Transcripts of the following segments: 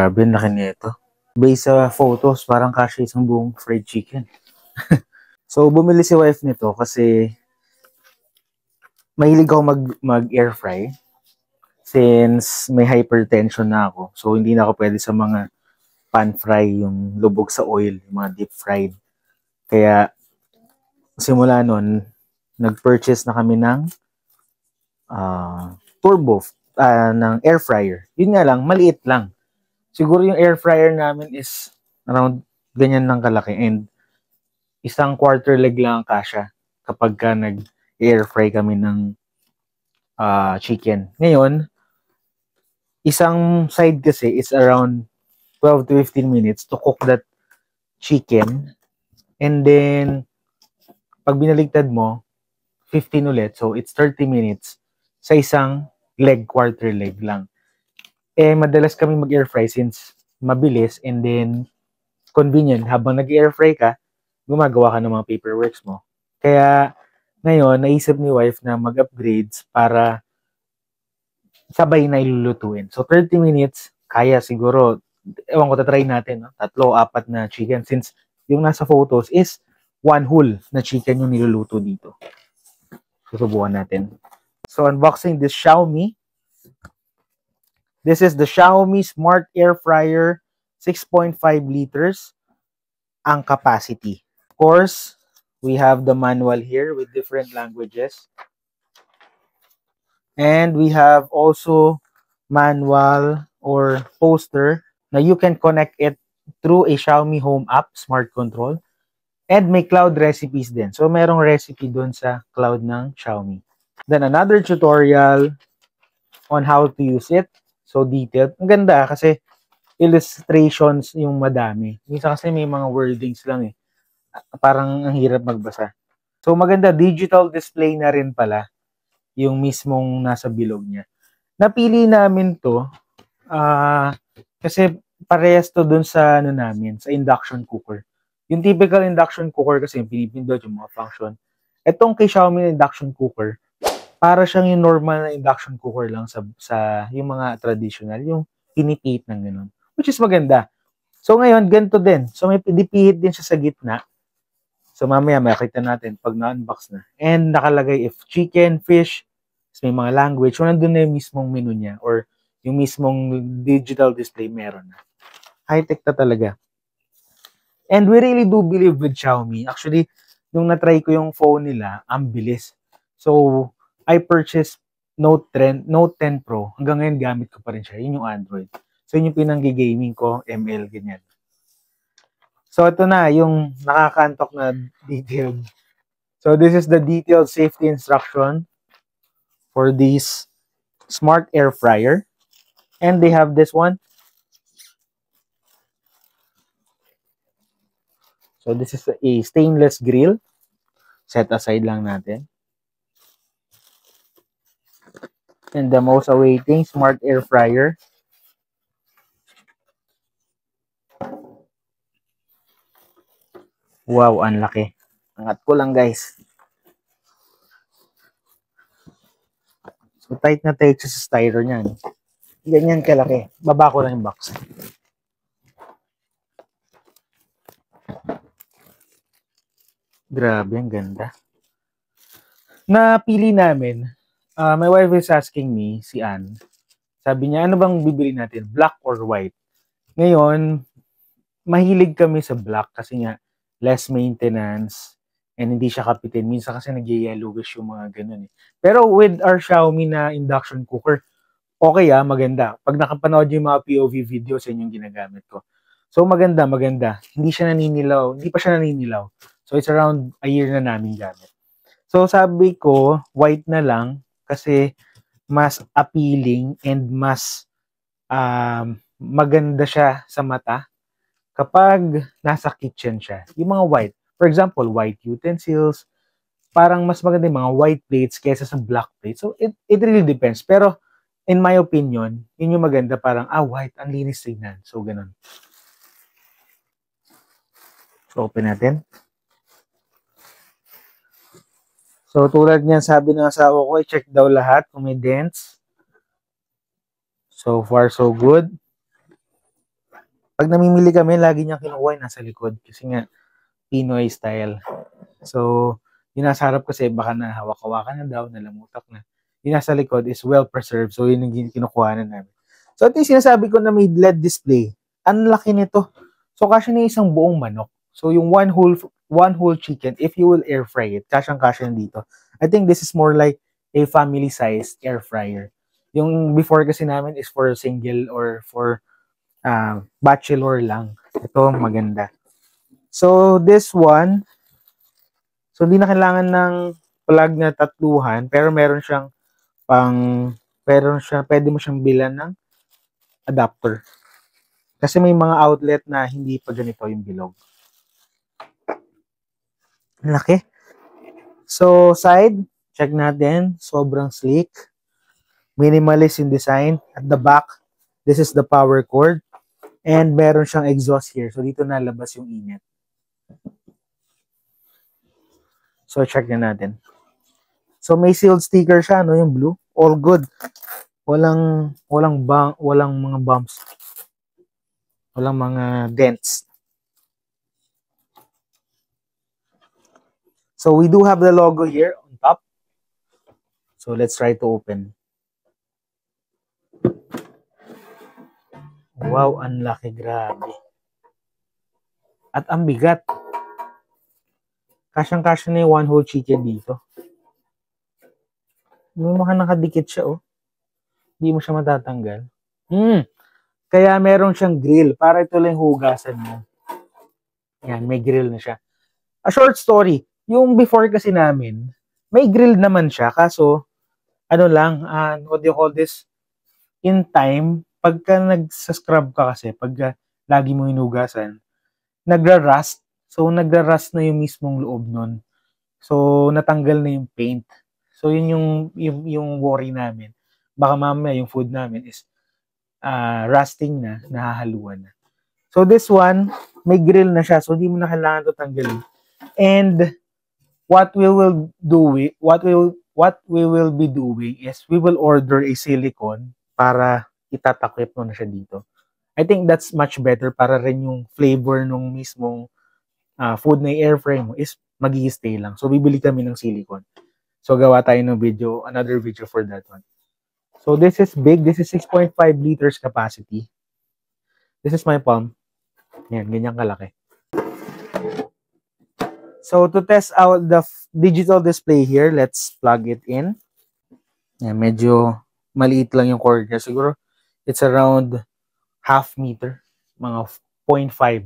Grabe, laki nito. Based sa photos, parang kasya isang buong fried chicken. So, bumili si wife nito kasi mahilig ako mag-air fry since may hypertension na ako. So, hindi na ako pwede sa mga pan fry, yung lubog sa oil, yung mga deep fried. Kaya, simula nun, nag-purchase na kami ng turbo, ng air fryer. Yun nga lang, maliit lang. Siguro yung air fryer namin is around ganyan lang kalaki and isang quarter leg lang ang kasya kapag ka nag-air fry kami ng chicken. Ngayon, isang side kasi is around 12 to 15 minutes to cook that chicken. And then, pag binaligtad mo, 15 ulit. So, it's 30 minutes sa isang leg, quarter leg lang. Eh, madalas kami mag-air fry since mabilis and then convenient. Habang nag-air fry ka, gumagawa ka ng mga paperworks mo. Kaya, ngayon, naisip ni wife na mag-upgrades para sabay na ilulutuin. So, 30 minutes, kaya siguro, ewan ko, tatry natin, no? 3, 4 na chicken since yung nasa photos is 1 whole na chicken yung niluluto dito. Susubukan natin. So, unboxing this Xiaomi. This is the Xiaomi Smart Air Fryer 6.5 liters ang capacity. Of course, we have the manual here with different languages. And we have also manual or poster na you can connect it through a Xiaomi Home app, smart control. And may cloud recipes din. So, merong recipe dun sa cloud ng Xiaomi. Then, another tutorial on how to use it. So, detailed. Ang ganda kasi illustrations yung madami. Minsan kasi may mga wordings lang eh. Parang ang hirap magbasa. So, maganda. Digital display na rin pala yung mismong nasa bilog niya. Napili namin to kasi parehas to dun sa namin, sa induction cooker. Yung typical induction cooker kasi yung pinipindot yung mga function. Etong kay Xiaomi induction cooker, para siyang yung normal na induction cooker lang sa yung mga traditional, yung pinipihit ng ganun. Which is maganda. So ngayon, ganito din. So may pinipihit din siya sa gitna. So mamaya makita natin pag na-unbox na. And nakalagay if chicken, fish, may mga language. So nandun na yung mismong menu niya or yung mismong digital display meron na. High-tech na talaga. And we really do believe with Xiaomi. Actually, nung na-try ko yung phone nila, ang bilis. So, I purchased Note 10 Pro. Hanggang ngayon, gamit ko pa rin siya. Yun yung Android. So, yun yung pinanggi-gaming ko, ML, ganyan. So, ito na, yung nakakantok na detailed. So, this is the detailed safety instruction for this smart air fryer. And they have this one. So, this is a stainless grill. Set aside lang natin. And the most awaiting smart air fryer. Wow, ang laki. Angat ko lang, guys. So, tight na tight sa styro niyan. Ganyan kalaki. Baba ko lang yung box. Grabe, ang ganda. Napili namin, my wife is asking me, si Ann, sabi niya, ano bang bibili natin? Black or white? Ngayon, mahilig kami sa black kasi nga, less maintenance, and hindi siya kapitin. Minsan kasi nag-yellowish yung mga ganun eh. Pero with our Xiaomi na induction cooker, okay maganda. Pag nakapanood yung mga POV videos, yun yung ginagamit ko. So maganda. Hindi pa siya naninilaw. So it's around a year na namin gamit. So sabi ko, white na lang kasi mas appealing and mas maganda siya sa mata kapag nasa kitchen siya. Yung mga white. For example, white utensils, parang mas maganda yung mga white plates kaysa sa black plates. So it really depends. Pero in my opinion, yun yung maganda, parang, white, ang linis tignan. So, ganun. So, open natin. So, tulad niyan, sabi ng asawa ko, i-check daw lahat kung may dents. So far, so good. Pag namimili kami, lagi niya kinukuha yung nasa likod. Kasi nga, Pinoy style. So, yung nasa harap kasi baka nahawak-hawakan na daw, nalamutak na. Yung nasa likod is well preserved. So, yun yung kinukuha na namin. So, ito yung sinasabi ko na may LED display. Ang laki nito. So, kasya na isang buong manok. So, yung one whole chicken, if you will air fry it, kasyang-kasya dito. I think this is more like a family-sized air fryer. Yung before kasi namin is for single or for bachelor lang. Ito, maganda. So, this one, so hindi na kailangan ng plug na tatluhan, pero meron siyang pwede mo siyang bilan ng adapter. Kasi may mga outlet na hindi pa ganito yung bilog. Laki. So, side, check natin. Sobrang sleek. Minimalist in design. At the back, this is the power cord. And meron siyang exhaust here. So, dito nalabas yung init. So, check na natin. So, may sealed sticker siya, no? Yung blue. All good. Walang mga bumps. Walang mga dents. So, we do have the logo here on top. So, let's try to open. Wow, ang laki, grabe. At ang bigat. Kasyang-kasya na yung one whole chicken dito. May mga nakadikit siya, oh. Hindi mo siya matatanggal. Kaya meron siyang grill. Para ito lang hugasan mo. Yan, may grill na siya. A short story. Yung before kasi namin, may grill naman siya. Kaso, ano lang, what do you call this? In time, pagka nagsascrub ka kasi, pagka lagi mo hinugasan, nagra-rust. So, nagra-rust na yung mismong loob nun. So, natanggal na yung paint. So, yun yung worry namin. Baka mamaya yung food namin is rusting na, nahahaluan na. So, this one, may grill na siya. So, hindi mo na kailangan ito tanggalin. And, what we will be doing is we will order a silicone para itatakip mo na siya dito. I think that's much better para rin yung flavor nung mismong food na air fry mo is mag-i-stay lang. So, bibili kami ng silicone. So, gawa tayo ng video, another video for that one. So, this is big. This is 6.5 liters capacity. This is my palm. Yan, ganyan kalaki. So, to test out the digital display here, let's plug it in. Yan, medyo maliit lang yung cord niya. Siguro, it's around half meter. Mga 0.5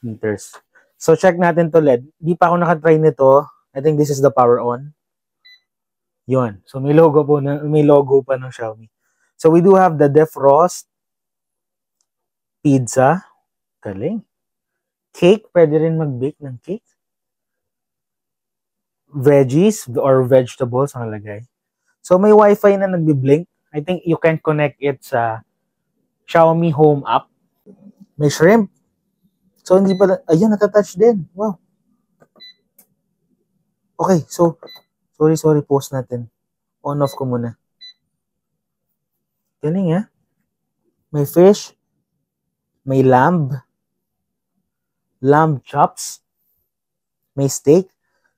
meters. So, check natin to LED. Di pa ako nakatry nito. I think this is the power on. Yun. So, may logo pa ng Xiaomi. So, we do have the defrost. Pizza. Galing. Cake. Pwede rin mag-bake ng cake. Veggies or vegetables ang lagay. So, may Wi-Fi na nagbi-blink. I think you can connect it sa Xiaomi Home app. May shrimp. So, hindi pa, ayun, natatouch din. Wow. Okay, so, sorry, pause natin. On-off ko muna. Galing, ha? May fish. May lamb chops. May steak.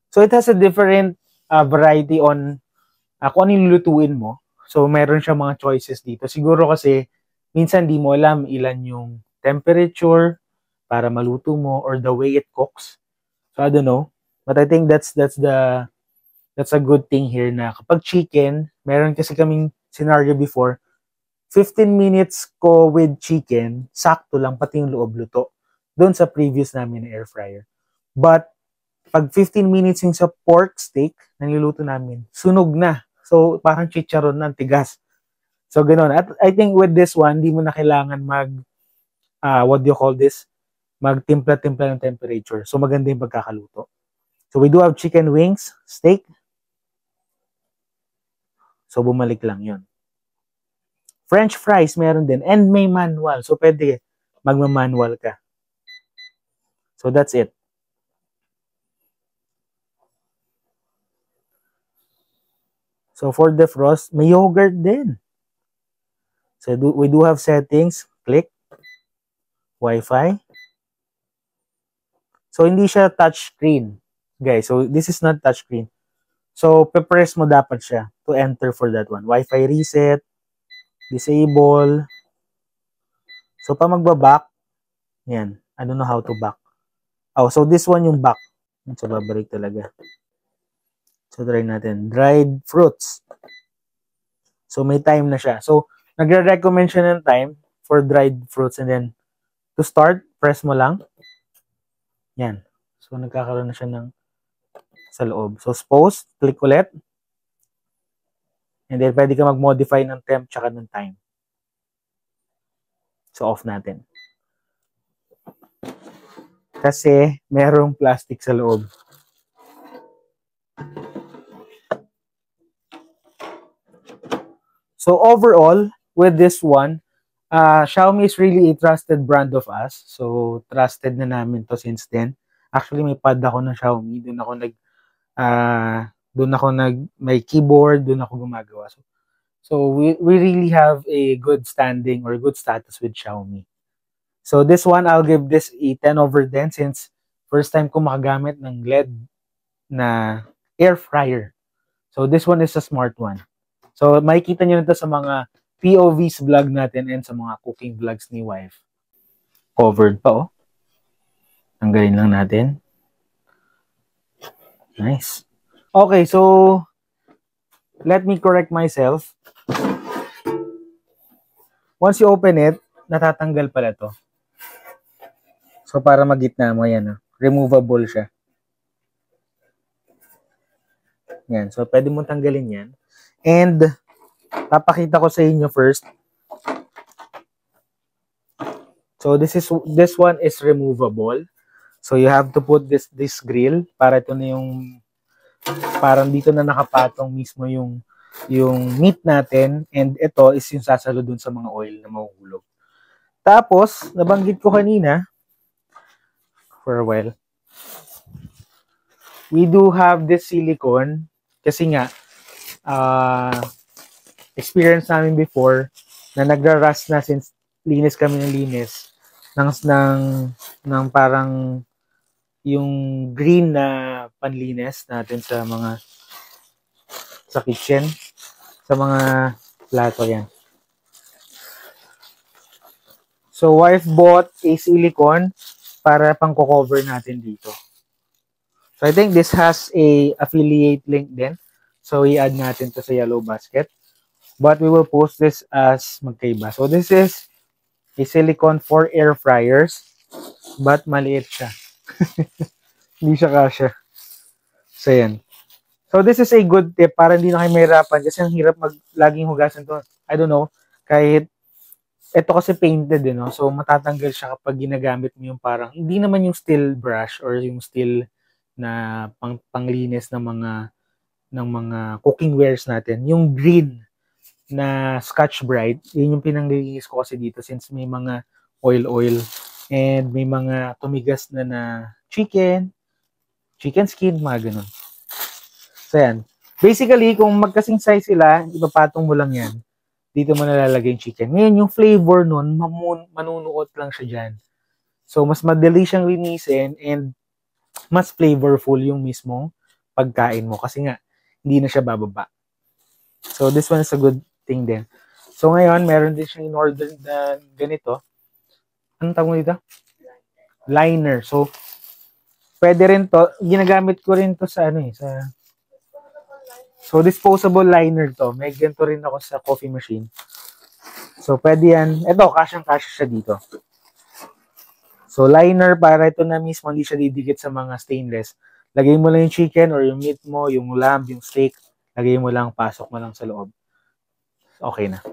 So, it has a different variety on kung ano yung lulutuin mo. So, meron siya mga choices dito. Siguro kasi, minsan di mo alam ilan yung temperature para maluto mo or the way it cooks. So, I don't know. But I think that's a good thing here na kapag chicken, meron kasi kaming scenario before, 15 minutes ko with chicken, sakto lang, pati yung loob luto. Doon sa previous namin na air fryer. But, pag 15 minutes yung sa pork steak na niluto namin, sunog na. So, parang chicharon na, tigas. So, ganoon. At I think with this one, di mo na kailangan what do you call this? Magtimpla-timpla ng temperature. So, maganda yung pagkakaluto. So, we do have chicken wings, steak. So, bumalik lang yun. French fries, meron din. And may manual. So, pwede magma-manual ka. So, that's it. So, for defrost, may yogurt din. So, we do have settings. Click. Wi-Fi. So, hindi siya touchscreen. Guys, so this is not touchscreen. So, pe-press mo dapat siya to enter for that one. Wi-Fi reset, disable. So, pa magbaback, yan. I don't know how to back. Oh, so this one yung back. So, babalik talaga. So, try natin. Dried fruits. So, may time na siya. So, nagre-recommend siya ng time for dried fruits and then to start, press mo lang. Yan. So, nagkakaroon na siya ng sa loob. So, pause, click ulit. And then, pwede ka mag-modify ng temp tsaka ng time. So, off natin. Kasi, merong plastic sa loob. So, overall, with this one, Xiaomi is really a trusted brand of us. So, trusted na namin to since then. Actually, may pad ako ng Xiaomi. May keyboard, doon ako gumagawa. So we really have a good standing or good status with Xiaomi. So this one, I'll give this a 10/10 since first time ko makagamit ng LED na air fryer. So this one is a smart one. So makikita nyo na ito sa mga POVs vlog natin and sa mga cooking vlogs ni wife. Covered pa, oh. Tanggalin lang natin. Nice. Okay, so let me correct myself. Once you open it, natatanggal pala to. So, para magitna mo, yan. Removable siya. Yan. So, pwede mo tanggalin yan. And, papakita ko sa inyo first. So, this one is removable. So, you have to put this grill para ito na yung parang dito na nakapatong mismo yung meat natin, and ito is yung sasalo dun sa mga oil na mahuhulog. Tapos, nabanggit ko kanina, for a while, we do have this silicone, kasi nga, experience namin before, na nagra-rust na since linis kami ng linis, ng parang yung green na panlinis natin sa kitchen, sa mga plato yan. So, wife bought a silicone para pang cover natin dito. So, I think this has a affiliate link din. So, i-add natin to sa yellow basket. But we will post this as magkaiba. So, this is a silicone for air fryers. But maliit siya. Hindi siya kasya. So, yan. So, this is a good tip para hindi na kayo mahirapan kasi ang hirap laging hugasan to. I don't know. Kahit, ito kasi painted, no? So, matatanggal siya kapag ginagamit mo yung parang, hindi naman yung steel brush or yung steel na panglinis ng mga cooking wares natin. Yung green na Scotch Brite, yun yung pinanglilinis ko kasi dito since may mga oil and may mga tumigas na chicken skin, mga ganun. So, yan. Basically, kung magkasing size sila, ipapatong mo lang yan. Dito mo nalalagay yung chicken. Ngayon, yung flavor nun, manunuot lang siya dyan. So, mas madali siyang linisin and mas flavorful yung mismong pagkain mo. Kasi nga, hindi na siya bababa. So, this one is a good thing din. So, ngayon, meron din siyang in-order na ganito. Anong tawag mo dito? Liner. So, pwede rin to. Ginagamit ko rin to sa So, disposable liner to. May ganito rin ako sa coffee machine. So, pwede yan. Ito, kasyang-kasya siya dito. So, liner para ito na mismo, hindi siya didikit sa mga stainless. Lagay mo lang yung chicken or yung meat mo, yung lamb, yung steak. Lagay mo lang, pasok mo lang sa loob. Okay na.